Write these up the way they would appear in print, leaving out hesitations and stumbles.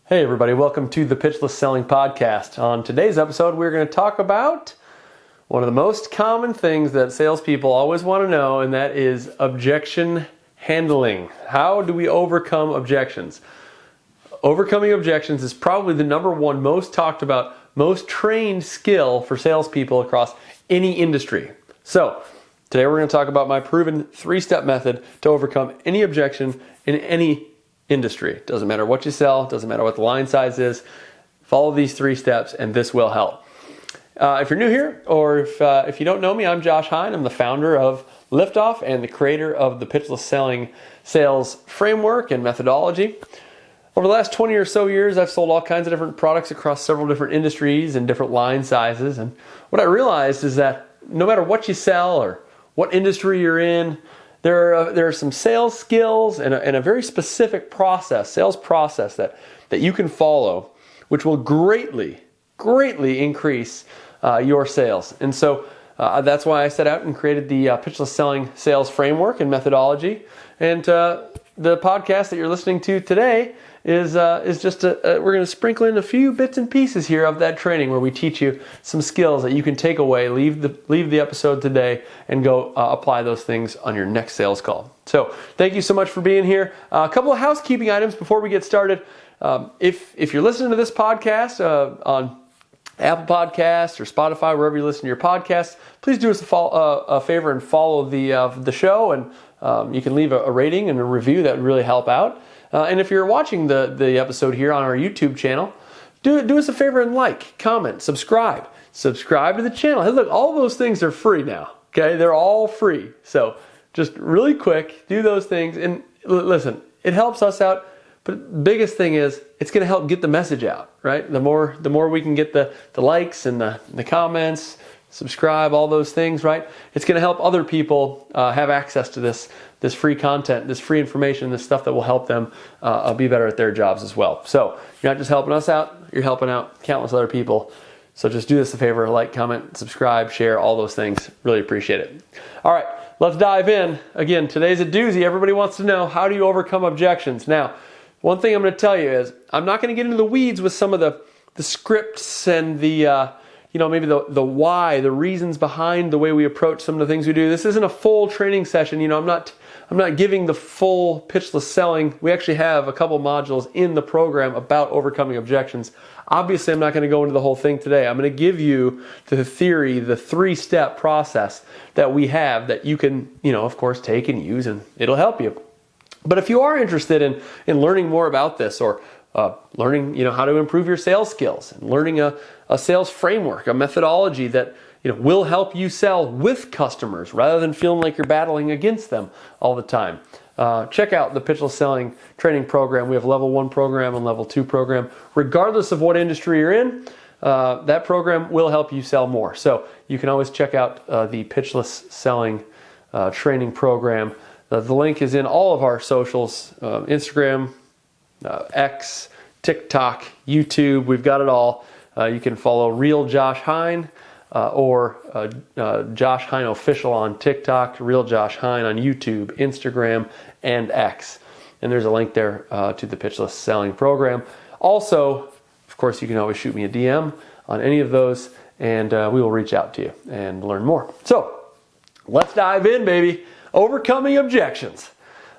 Hey everybody, welcome to the Pitchless Selling Podcast. On today's episode, we're going to talk about one of the most common things that salespeople always want to know, and that is objection handling. How do we overcome objections? Overcoming objections is probably the number one most talked about, most trained skill for salespeople across any industry. So, today we're going to talk about my proven 3-step method to overcome any objection in any industry. Doesn't matter what you sell, doesn't matter what the line size is. Follow these 3 steps and this will help. If you're new here, or if you don't know me, I'm Josh Hine. I'm the founder of Liftoff and the creator of the Pitchless Selling sales framework and methodology. Over the last 20 or so years, I've sold all kinds of different products across several different industries and different line sizes. And what I realized is that no matter what you sell or what industry you're in, there are some sales skills and a very specific sales process that you can follow, which will greatly increase your sales. And so that's why I set out and created the Pitchless Selling sales framework and methodology. And the podcast that you're listening to today is just we're going to sprinkle in a few bits and pieces here of that training where we teach you some skills that you can take away, leave the episode today, and go apply those things on your next sales call. So thank you so much for being here. A couple of housekeeping items before we get started. If you're listening to this podcast on Apple Podcasts or Spotify, wherever you listen to your podcasts, please do us a favor and follow the show, and you can leave a rating and a review. That would really help out. And if you're watching the episode here on our YouTube channel, do us a favor and like, comment, subscribe to the channel. Hey, look, all those things are free now. Okay, they're all free. So just really quick, do those things. And listen, it helps us out. But the biggest thing is it's going to help get the message out, right? The more we can get the likes and the comments, subscribe, all those things, right? It's going to help other people have access to this free content, this free information, this stuff that will help them be better at their jobs as well. So you're not just helping us out, you're helping out countless other people. So just do us a favor, like, comment, subscribe, share, all those things. Really appreciate it. All right, let's dive in. Again, today's a doozy. Everybody wants to know, how do you overcome objections? Now, one thing I'm going to tell you is I'm not going to get into the weeds with some of the scripts and the maybe the why, the reasons behind the way we approach some of the things we do. This isn't a full training session. I'm not giving the full pitchless selling. We actually have a couple modules in the program about overcoming objections. Obviously, I'm not going to go into the whole thing today. I'm going to give you the theory, the 3-step process that we have that you can, of course, take and use, and it'll help you. But if you are interested in learning more about this, or learning how to improve your sales skills, and learning a sales framework, a methodology that will help you sell with customers rather than feeling like you're battling against them all the time, check out the Pitchless Selling training program. We have level 1 program and level 2 program. Regardless of what industry you're in, that program will help you sell more. So you can always check out the Pitchless Selling training program. The link is in all of our socials, Instagram, X, TikTok, YouTube. We've got it all. You can follow Real Josh Hine or Josh Hine Official on TikTok, Real Josh Hine on YouTube, Instagram, and X. And there's a link there to the Pitchless Selling program. Also, of course, you can always shoot me a DM on any of those, and we will reach out to you and learn more. So let's dive in, baby. Overcoming objections.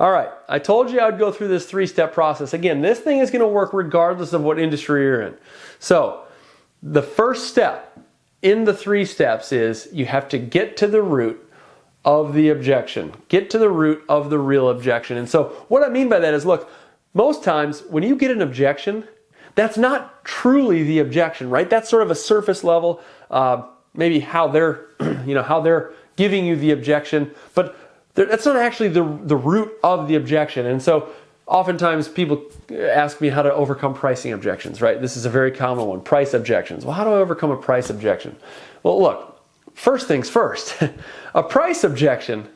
All right, I told you I would go through this 3-step process. Again, this thing is going to work regardless of what industry you're in. So the first step in the 3 steps is you have to get to the root of the objection. Get to the root of the real objection. And so what I mean by that is, look, most times when you get an objection, that's not truly the objection, right? That's sort of a surface level, maybe how they're, how they're giving you the objection, but that's not actually the root of the objection. And so oftentimes people ask me how to overcome pricing objections, right? This is a very common one, price objections. Well, how do I overcome a price objection? Well, look, first things first, a price objection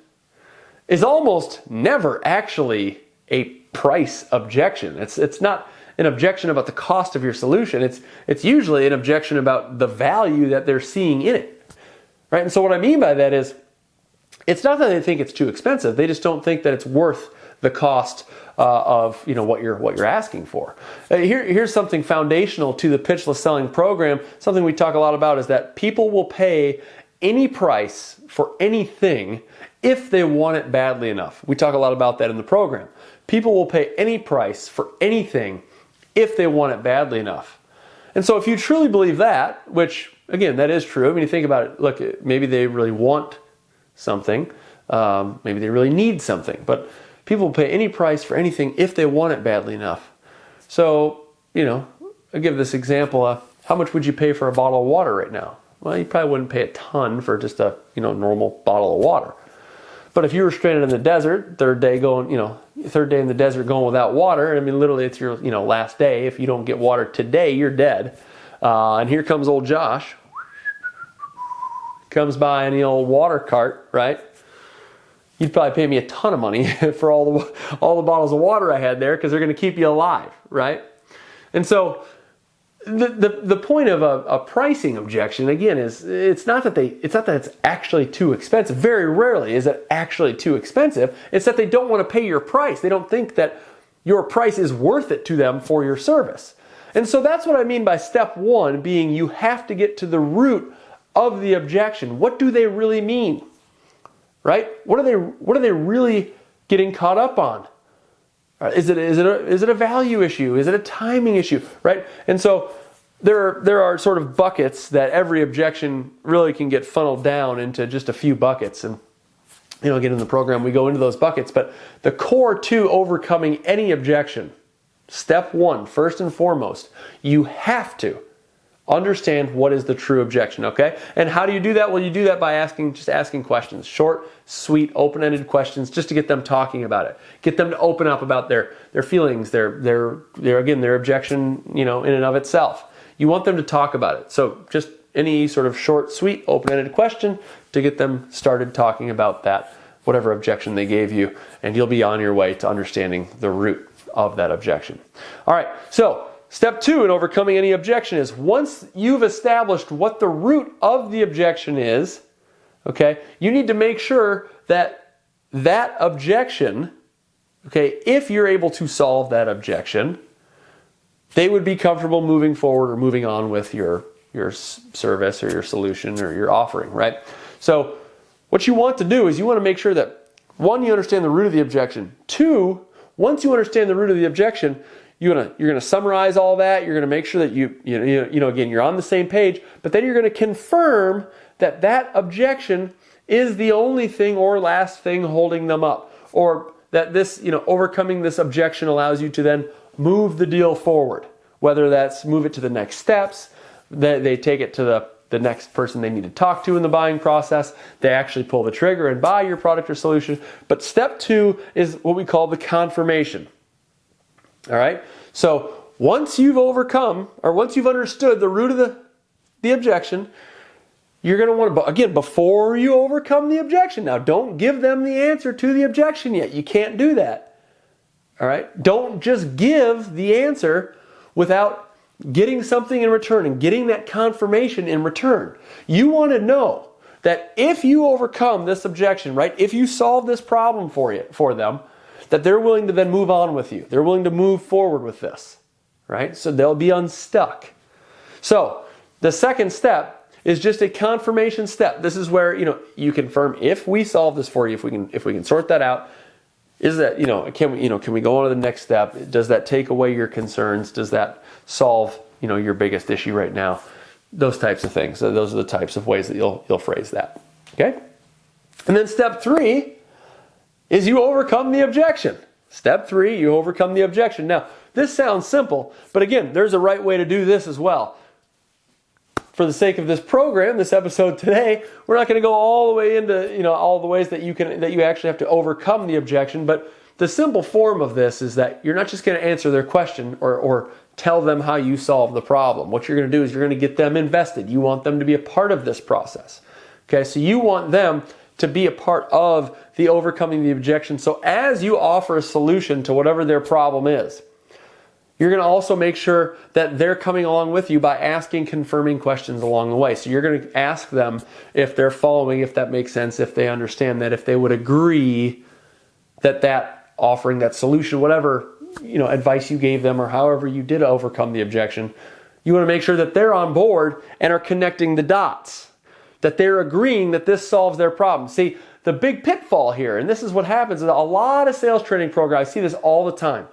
is almost never actually a price objection. It's not an objection about the cost of your solution. It's usually an objection about the value that they're seeing in it, right? And so what I mean by that is, it's not that they think it's too expensive. They just don't think that it's worth the cost of what you're asking for. Here's something foundational to the Pitchless selling program. Something we talk a lot about is that people will pay any price for anything if they want it badly enough. We talk a lot about that in the program. People will pay any price for anything if they want it badly enough. And so if you truly believe that, which again, that is true. I mean, you think about it, look, maybe they really want something, maybe they really need something, but people will pay any price for anything if they want it badly enough. So, I'll give this example. How much would you pay for a bottle of water right now? Well, you probably wouldn't pay a ton for just a, normal bottle of water. But if you were stranded in the desert, third day in the desert going without water, I mean, literally it's your, last day. If you don't get water today, you're dead. And here comes old Josh. Comes by in the old water cart, right? You'd probably pay me a ton of money for all the bottles of water I had there because they're going to keep you alive, right? And so the point of a pricing objection, again, is it's not that it's actually too expensive. Very rarely is it actually too expensive. It's that they don't want to pay your price. They don't think that your price is worth it to them for your service. And so that's what I mean by step one being you have to get to the root of the objection. What do they really mean? Right? What are they really getting caught up on? Is it a value issue? Is it a timing issue? Right? And so there are sort of buckets that every objection really can get funneled down into just a few buckets. And again, in the program we go into those buckets. But the core to overcoming any objection, step one, first and foremost, you have to understand what is the true objection, okay? And how do you do that? Well, you do that by asking questions. Short, sweet, open-ended questions just to get them talking about it. Get them to open up about their feelings, their objection, in and of itself. You want them to talk about it. So just any sort of short, sweet, open-ended question to get them started talking about that, whatever objection they gave you, and you'll be on your way to understanding the root of that objection. All right, so step two in overcoming any objection is once you've established what the root of the objection is, okay, you need to make sure that objection, okay, if you're able to solve that objection, they would be comfortable moving forward or moving on with your service or your solution or your offering, right? So what you want to do is you want to make sure that, one, you understand the root of the objection. Two, once you understand the root of the objection, you're going to summarize all that. You're going to make sure that again, you're on the same page, but then you're going to confirm that objection is the only thing or last thing holding them up, or that this, overcoming this objection allows you to then move the deal forward, whether that's move it to the next steps, that they take it to the next person they need to talk to in the buying process, they actually pull the trigger and buy your product or solution. But step two is what we call the confirmation. All right? So once you've overcome, or once you've understood the root of the objection, you're going to want to, again, before you overcome the objection, now don't give them the answer to the objection yet. You can't do that. All right? Don't just give the answer without getting something in return and getting that confirmation in return. You want to know that if you overcome this objection, right, if you solve this problem for them, that they're willing to then move on with you. They're willing to move forward with this, right? So they'll be unstuck. So the second step is just a confirmation step. This is where, you confirm if we solve this for you, if we can sort that out, is that, can we go on to the next step? Does that take away your concerns? Does that solve, your biggest issue right now? Those types of things. So those are the types of ways that you'll phrase that. Okay? And then step three is you overcome the objection. Step three, you overcome the objection. Now, this sounds simple, but again, there's a right way to do this as well. For the sake of this program, this episode today, we're not going to go all the way into, all the ways that you actually have to overcome the objection, but the simple form of this is that you're not just going to answer their question or tell them how you solve the problem. What you're going to do is you're going to get them invested. You want them to be a part of this process. Okay, so you want them to be a part of the overcoming the objection. So as you offer a solution to whatever their problem is, you're going to also make sure that they're coming along with you by asking confirming questions along the way. So you're going to ask them if they're following, if that makes sense, if they understand that, if they would agree that offering, that solution, whatever advice you gave them or however you did overcome the objection, you want to make sure that they're on board and are connecting the dots, that they're agreeing that this solves their problem. See, the big pitfall here, and this is what happens in a lot of sales training programs, I see this all the time,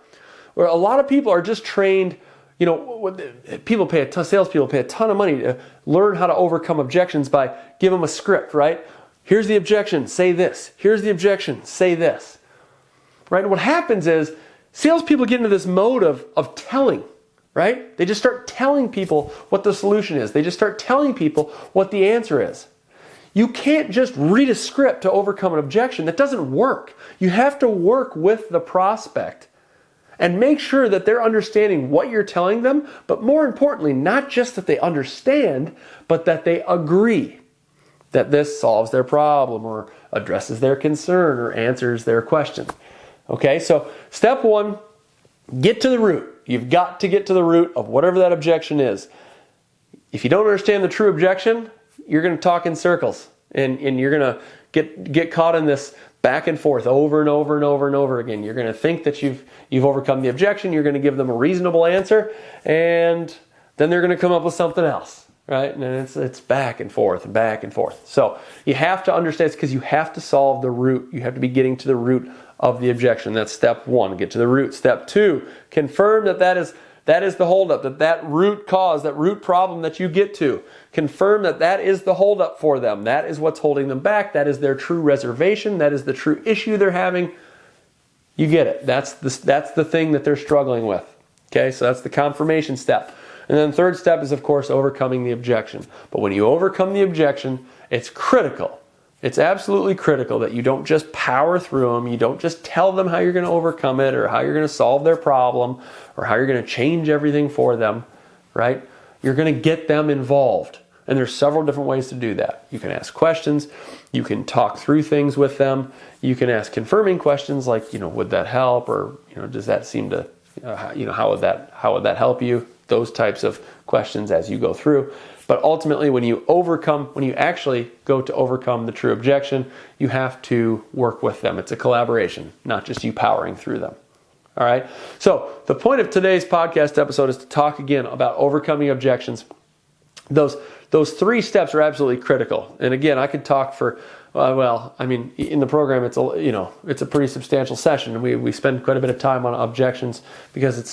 where a lot of people are just trained, salespeople pay a ton of money to learn how to overcome objections by give them a script, right? Here's the objection, say this. Here's the objection, say this. Right? And what happens is salespeople get into this mode of telling, right? They just start telling people what the solution is. They just start telling people what the answer is. You can't just read a script to overcome an objection. That doesn't work. You have to work with the prospect and make sure that they're understanding what you're telling them, but more importantly, not just that they understand, but that they agree that this solves their problem or addresses their concern or answers their question. Okay, so step one, get to the root. You've got to get to the root of whatever that objection is. If you don't understand the true objection, you're going to talk in circles, and you're going to get caught in this back and forth over and over and over and over again. You're going to think that you've overcome the objection. You're going to give them a reasonable answer, and then they're going to come up with something else, right? And it's back and forth and back and forth. So you have to understand, it's because you have to solve the root. You have to be getting to the root of the objection. That's step one, get to the root. Step two, confirm that is the holdup, that root cause, that root problem that you get to. Confirm that is the holdup for them. That is what's holding them back. That is their true reservation. That is the true issue they're having. You get it. That's the thing that they're struggling with. Okay, so that's the confirmation step. And then the third step is, of course, overcoming the objection. But when you overcome the objection, it's critical. It's absolutely critical that you don't just power through them. You don't just tell them how you're going to overcome it or how you're going to solve their problem or how you're going to change everything for them, right? You're going to get them involved. And there's several different ways to do that. You can ask questions. You can talk through things with them. You can ask confirming questions like, would that help? Or, does that seem to, how would that help you? Those types of questions as you go through. But ultimately, when you actually go to overcome the true objection, you have to work with them. It's a collaboration, not just you powering through them. All right. So the point of today's podcast episode is to talk again about overcoming objections. Those three steps are absolutely critical. And again, I could talk for, in the program, it's a pretty substantial session, and we spend quite a bit of time on objections because it's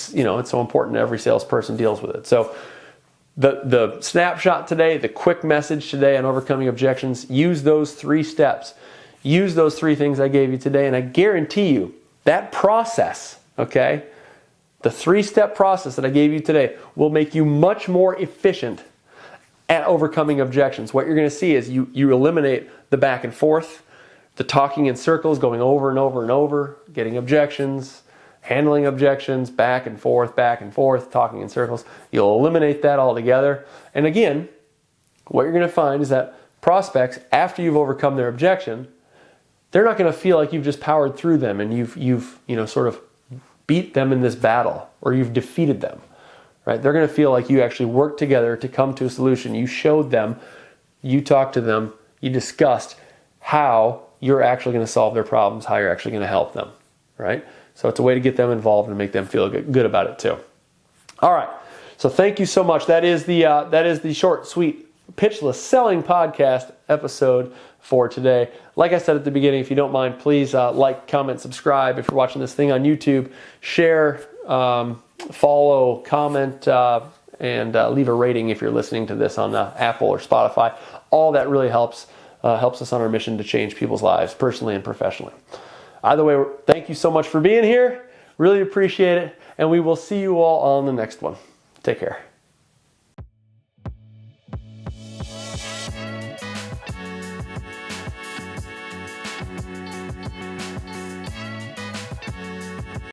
so important. Every salesperson deals with it. So the snapshot today, the quick message today on overcoming objections, use those three steps. Use those three things I gave you today, and I guarantee you that process, okay, the three-step process that I gave you today will make you much more efficient at overcoming objections. What you're going to see is you eliminate the back and forth, the talking in circles, going over and over and over, getting objections, handling objections, back and forth, talking in circles. You'll eliminate that altogether. And again, what you're going to find is that prospects, after you've overcome their objection, they're not going to feel like you've just powered through them and you've sort of beat them in this battle or you've defeated them. Right? They're going to feel like you actually worked together to come to a solution. You showed them, you talked to them, you discussed how you're actually going to solve their problems, how you're actually going to help them. Right? So it's a way to get them involved and make them feel good about it too. All right. So thank you so much. That is the short, sweet, pitchless selling podcast episode for today. Like I said at the beginning, if you don't mind, please like, comment, subscribe. If you're watching this thing on YouTube, share, follow, comment, and leave a rating if you're listening to this on Apple or Spotify. All that really helps us on our mission to change people's lives personally and professionally. Either way, thank you so much for being here. Really appreciate it. And we will see you all on the next one. Take care.